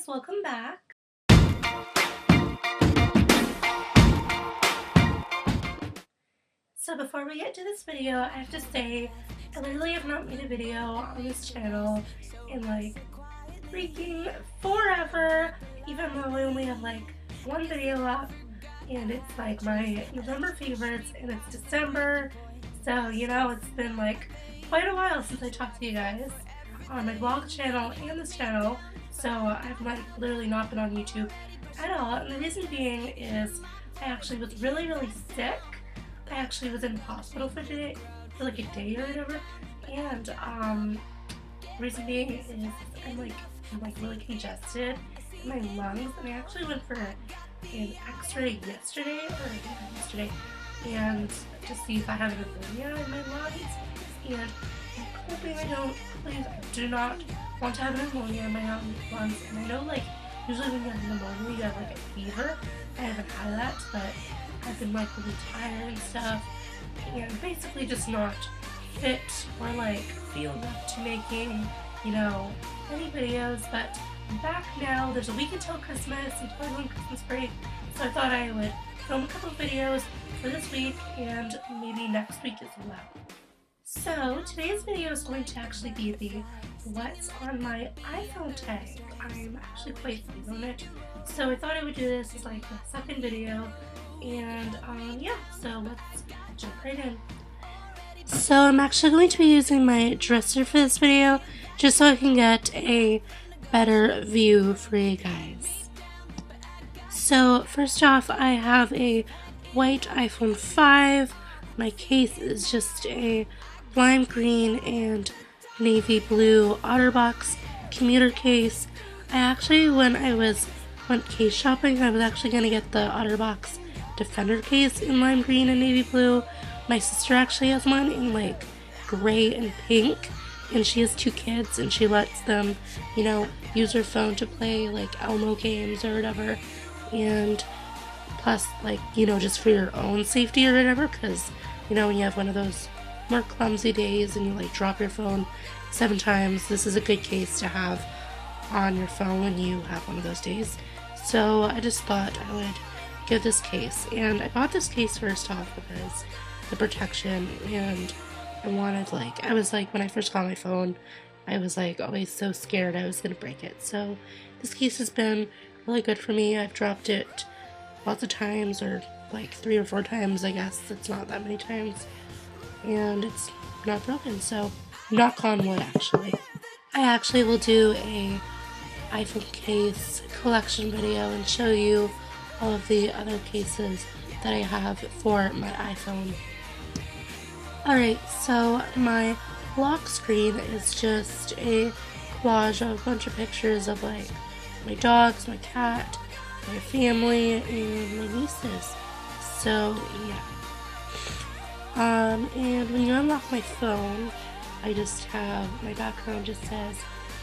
guys, welcome back. So before we get to this video, I have to say I literally have not made a video on this channel in like freaking forever, even though I only have like one video up and it's like my November favorites and it's December, so you know it's been like quite a while since I talked to you guys on my vlog channel and this channel, so I've like literally not been on YouTube at all, and the reason being is I actually was really sick. I actually was in the hospital for like a day or whatever, and the reason being is I'm like really congested in my lungs, and I actually went for an x-ray yesterday, and to see if I have pneumonia in my lungs, and I'm hoping I don't. Please, I do not want to have pneumonia in my lungs, and I know like usually when you have pneumonia you have like a fever. I haven't had that, but I've been like really tired and stuff, and basically just not fit or like feel up to making, you know, any videos. But I'm back now. There's a week until Christmas, until I go on Christmas break, so I thought I would film a couple of videos for this week and maybe next week as well. So today's video is going to actually be the what's on my iPhone tag. I'm actually quite new on it, so I thought I would do this as like my second video, and yeah, so let's jump right in. So I'm actually going to be using my dresser for this video just so I can get a better view for you guys. So first off, I have a white iPhone 5. My case is just a lime green and navy blue OtterBox commuter case. I actually, when I went case shopping, I was actually going to get the OtterBox Defender case in lime green and navy blue. My sister actually has one in like gray and pink, and she has 2 kids and she lets them, you know, use her phone to play like Elmo games or whatever, and plus like, you know, just for your own safety or whatever, because you know when you have one of those more clumsy days and you like drop your phone 7 times, this is a good case to have on your phone when you have one of those days. So I just thought I would give this case, and I bought this case first off because the protection, and I wanted like, I was like, when I first got my phone, I was like always so scared I was gonna break it. So this case has been really good for me. I've dropped it lots of times, or like 3 or 4 times, I guess. It's not that many times, and it's not broken, so knock on wood. Actually, I actually will do a iPhone case collection video and show you all of the other cases that I have for my iPhone. Alright, so my lock screen is just a collage of a bunch of pictures of like my dogs, my cat, my family, and my nieces. So yeah. And when you unlock my phone, I just have, my background just says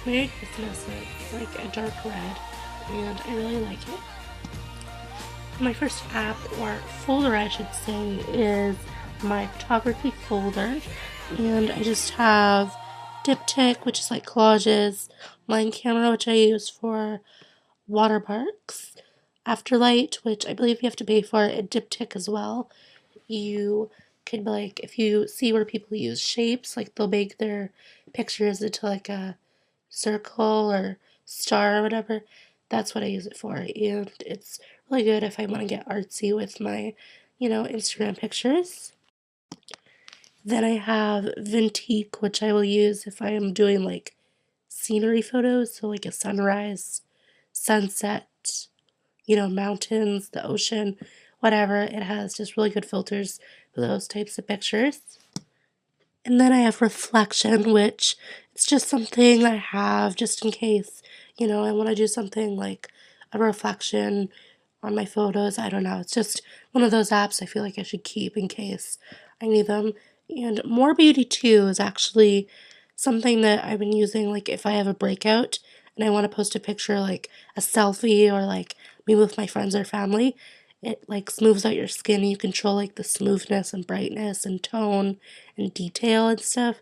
Merry Christmas. It's like a dark red, and I really like it. My first app, or folder I should say, is my photography folder, and I just have Diptyque, which is like collages, Line Camera, which I use for watermarks, Afterlight, which I believe you have to pay for, and Diptyque as well. You could, like, if you see where people use shapes, like they'll make their pictures into like a circle or star or whatever, that's what I use it for, and it's really good if I want to get artsy with my, you know, Instagram pictures. Then I have Vintique, which I will use if I am doing like scenery photos, so like a sunrise, sunset, you know, mountains, the ocean, whatever. It has just really good filters for those types of pictures. And then I have Reflection, which it's just something I have just in case, you know, I want to do something like a reflection on my photos. I don't know. It's just one of those apps I feel like I should keep in case I need them. And More Beauty 2 is actually something that I've been using, like if I have a breakout and I want to post a picture, like a selfie or like me with my friends or family. It like smooths out your skin, and you control like the smoothness and brightness and tone and detail and stuff.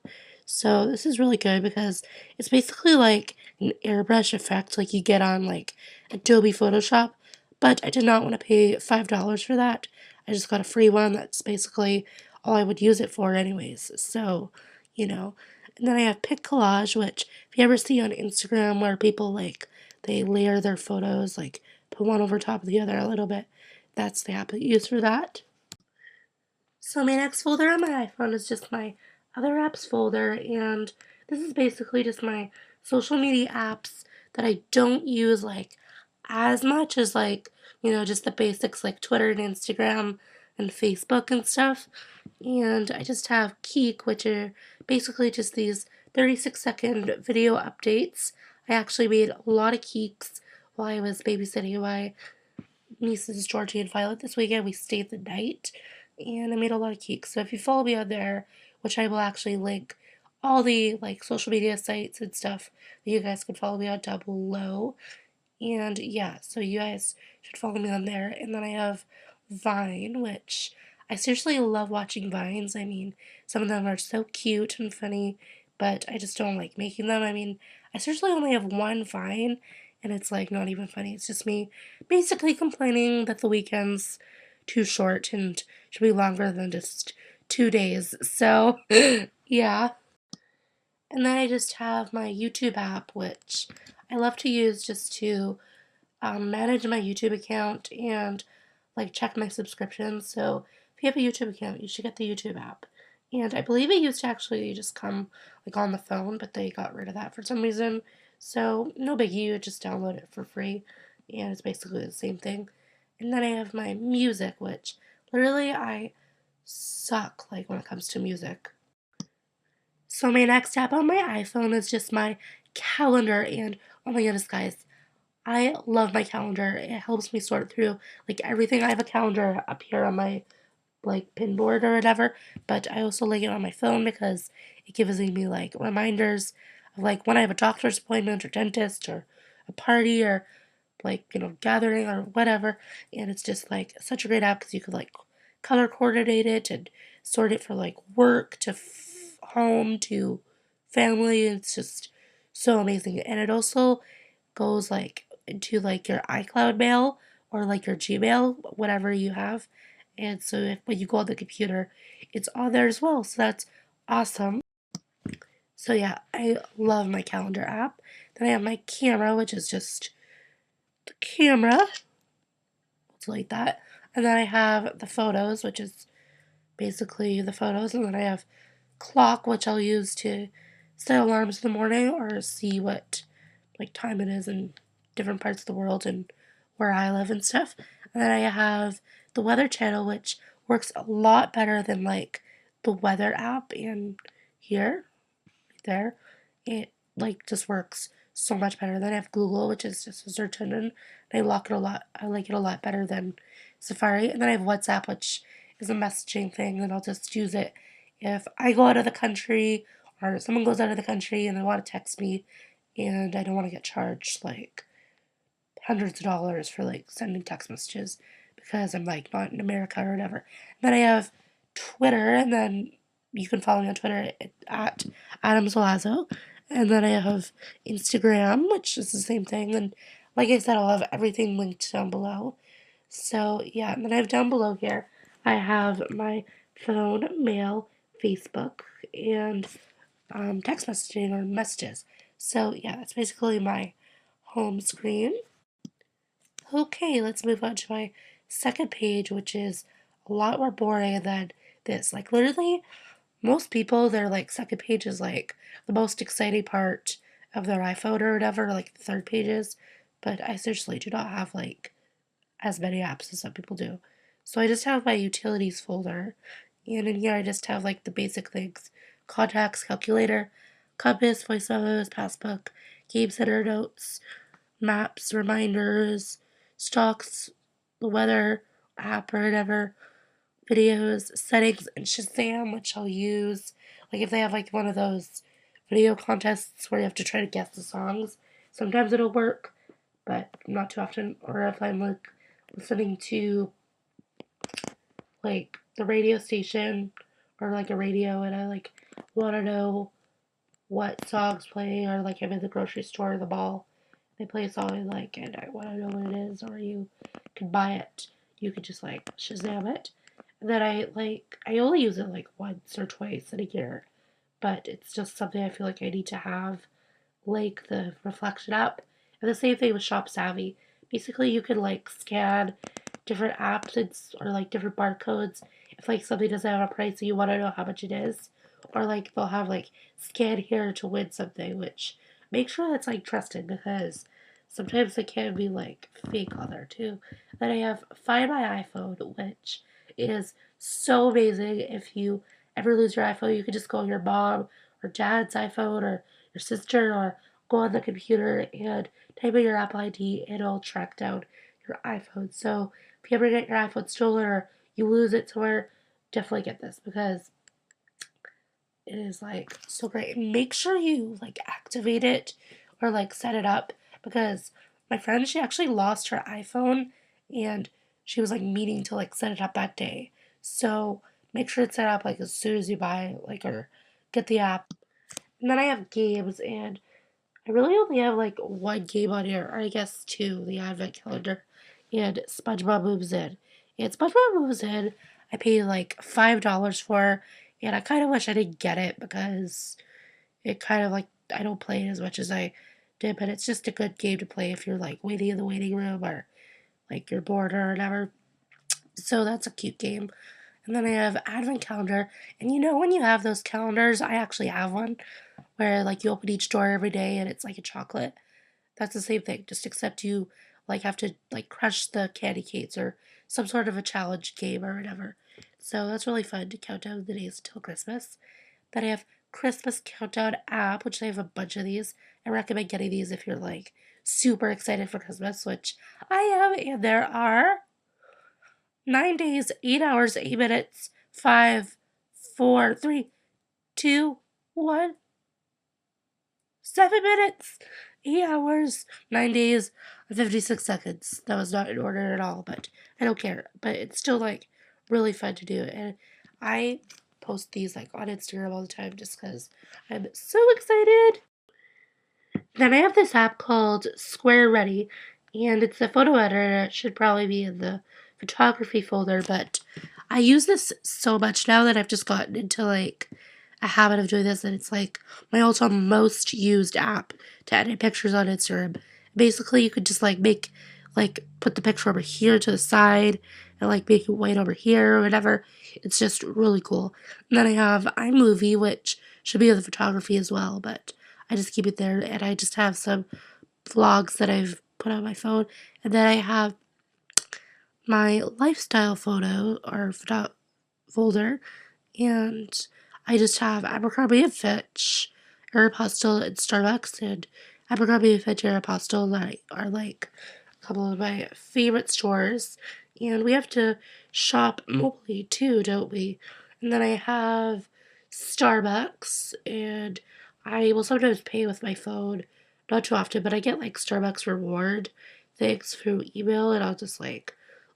So this is really good because it's basically like an airbrush effect like you get on like Adobe Photoshop, but I did not want to pay $5 for that. I just got a free one that's basically all I would use it for anyways. So, you know. And then I have Pic Collage, which if you ever see on Instagram where people like they layer their photos, like put one over top of the other a little bit, that's the app I use for that. So my next folder on my iPhone is just my other apps folder, and this is basically just my social media apps that I don't use like as much as like, just the basics like Twitter and Instagram and Facebook and stuff. And I just have Keek, which are basically just these 36-second video updates. I actually made a lot of Keeks while I was babysitting my nieces Georgie and Violet this weekend. We stayed the night and I made a lot of cakes. So if you follow me on there, which I will actually link all the like social media sites and stuff that you guys can follow me on down below. And yeah, so you guys should follow me on there. And then I have Vine, which I seriously love watching Vines. I mean, some of them are so cute and funny, but I just don't like making them. I mean, I seriously only have one Vine, and it's like not even funny. It's just me basically complaining that the weekend's too short and should be longer than just 2 days. So, yeah. And then I just have my YouTube app, which I love to use just to manage my YouTube account and like check my subscriptions. So if you have a YouTube account, you should get the YouTube app. And I believe it used to actually just come like on the phone, but they got rid of that for some reason. So no biggie, you just download it for free, and it's basically the same thing. And then I have my music, which literally I suck like when it comes to music. So my next app on my iPhone is just my calendar, and oh my goodness, guys, I love my calendar. It helps me sort through like everything. I have a calendar up here on my like pin board or whatever, but I also like it on my phone because it gives me like reminders of like when I have a doctor's appointment or dentist or a party or like gathering or whatever. And it's just like such a great app because you could like color coordinate it and sort it for like work to home to family. It's just so amazing. And it also goes like into like your iCloud mail or like your Gmail, whatever you have. And so if when you go on the computer, it's on there as well. So that's awesome. So yeah, I love my calendar app. Then I have my camera, which is just the camera. It's like that. And then I have the photos, which is basically the photos. And then I have clock, which I'll use to set alarms in the morning or see what like time it is in different parts of the world and where I live and stuff. And then I have the weather channel, which works a lot better than like the weather app in here, right there. It like just works so much better. Then I have Google, which is just a search engine. And I lock it a lot. I like it a lot better than Safari. And then I have WhatsApp, which is a messaging thing, and I'll just use it if I go out of the country or someone goes out of the country and they want to text me and I don't want to get charged like hundreds of dollars for like sending text messages because I'm like not in America or whatever. Then I have Twitter, and then you can follow me on Twitter at Adams Lazo. And then I have Instagram, which is the same thing. And like I said, I'll have everything linked down below. So yeah, and then I have down below here, I have my phone, mail, Facebook, and text messaging or messages. So yeah, that's basically my home screen. Okay, let's move on to my second page, which is a lot more boring than this. Like literally, most people, their like second page is like the most exciting part of their iPhone or whatever, like the third pages. But I seriously do not have like as many apps as some people do. So I just have my utilities folder, and in here I just have like the basic things: contacts, calculator, compass, voice memos, passbook, game center notes, maps, reminders, stocks, the weather app or whatever, videos, settings, and Shazam, which I'll use. Like if they have like one of those video contests where you have to try to guess the songs, sometimes it'll work, but not too often. Or if I'm like listening to like the radio station or like a radio and I like want to know what songs play, or like I'm in the grocery store or the mall, they play a song I like and I want to know what it is, or you can buy it. You could just like Shazam it. And then I only use it like once or twice in a year, but it's just something I feel like I need to have, like the reflection app. And the same thing with Shop Savvy. Basically, you can like scan different apps or like different barcodes. If like something doesn't have a price and you want to know how much it is, or like they'll have like scan here to win something, which make sure that's like trusted because sometimes they can be like fake on there too. Then I have Find My iPhone, which is so amazing. If you ever lose your iPhone, you can just go on your mom or dad's iPhone or your sister, or go on the computer and type in your Apple ID and it'll track down your iPhone. So if you ever get your iPhone stolen or you lose it somewhere, definitely get this because it is like so great. Make sure you like activate it or like set it up because my friend, she actually lost her iPhone and she was like meaning to like set it up that day. So make sure it's set up like as soon as you buy like or get the app. And then I have games, and I really only have like one game on here, or I guess two, the Advent Calendar and SpongeBob Moves In. And SpongeBob Moves In, I paid like $5 for, and I kind of wish I didn't get it because it kind of like, I don't play it as much as I did, but it's just a good game to play if you're like waiting in the waiting room or like you're bored or whatever. So that's a cute game. And then I have Advent Calendar, and you know when you have those calendars, I actually have one where like you open each door every day and it's like a chocolate. That's the same thing, just except you like have to like crush the candy canes or some sort of a challenge game or whatever. So that's really fun to count down the days until Christmas. Then I have Christmas Countdown app, which I have a bunch of these. I recommend getting these if you're like super excited for Christmas, which I am, and there are 9 days, 8 hours, 8 minutes, 5, 4, 3, 2, 1, 7 minutes, 8 hours, 9 days, and 56 seconds. That was not in order at all, but I don't care. But it's still like really fun to do. And I post these like on Instagram all the time just because I'm so excited. Then I have this app called Square Ready, and it's a photo editor. It should probably be in the photography folder, but I use this so much now that I've just gotten into like a habit of doing this, and it's like my all-time most used app to edit pictures on Instagram. Basically, you could just like make like put the picture over here to the side and like make it white over here or whatever. It's just really cool. And then I have iMovie, which should be in the photography as well, but I just keep it there, and I just have some vlogs that I've put on my phone, and then I have my lifestyle photo or photo folder, and I just have Abercrombie and Fitch, Aeropostale, and Starbucks, and Abercrombie and Fitch, Aeropostale that are like a couple of my favorite stores, and we have to shop mobily too, don't we? And then I have Starbucks, and I will sometimes pay with my phone, not too often, but I get like Starbucks reward things through email, and I'll just like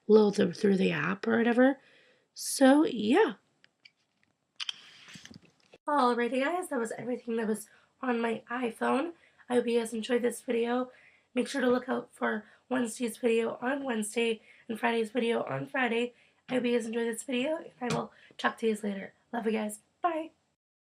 load them through the app or whatever. So yeah. Alrighty guys, that was everything that was on my iPhone. I hope you guys enjoyed this video. Make sure to look out for Wednesday's video on Wednesday and Friday's video on Friday. I hope you guys enjoyed this video, and I will talk to you guys later. Love you guys. Bye.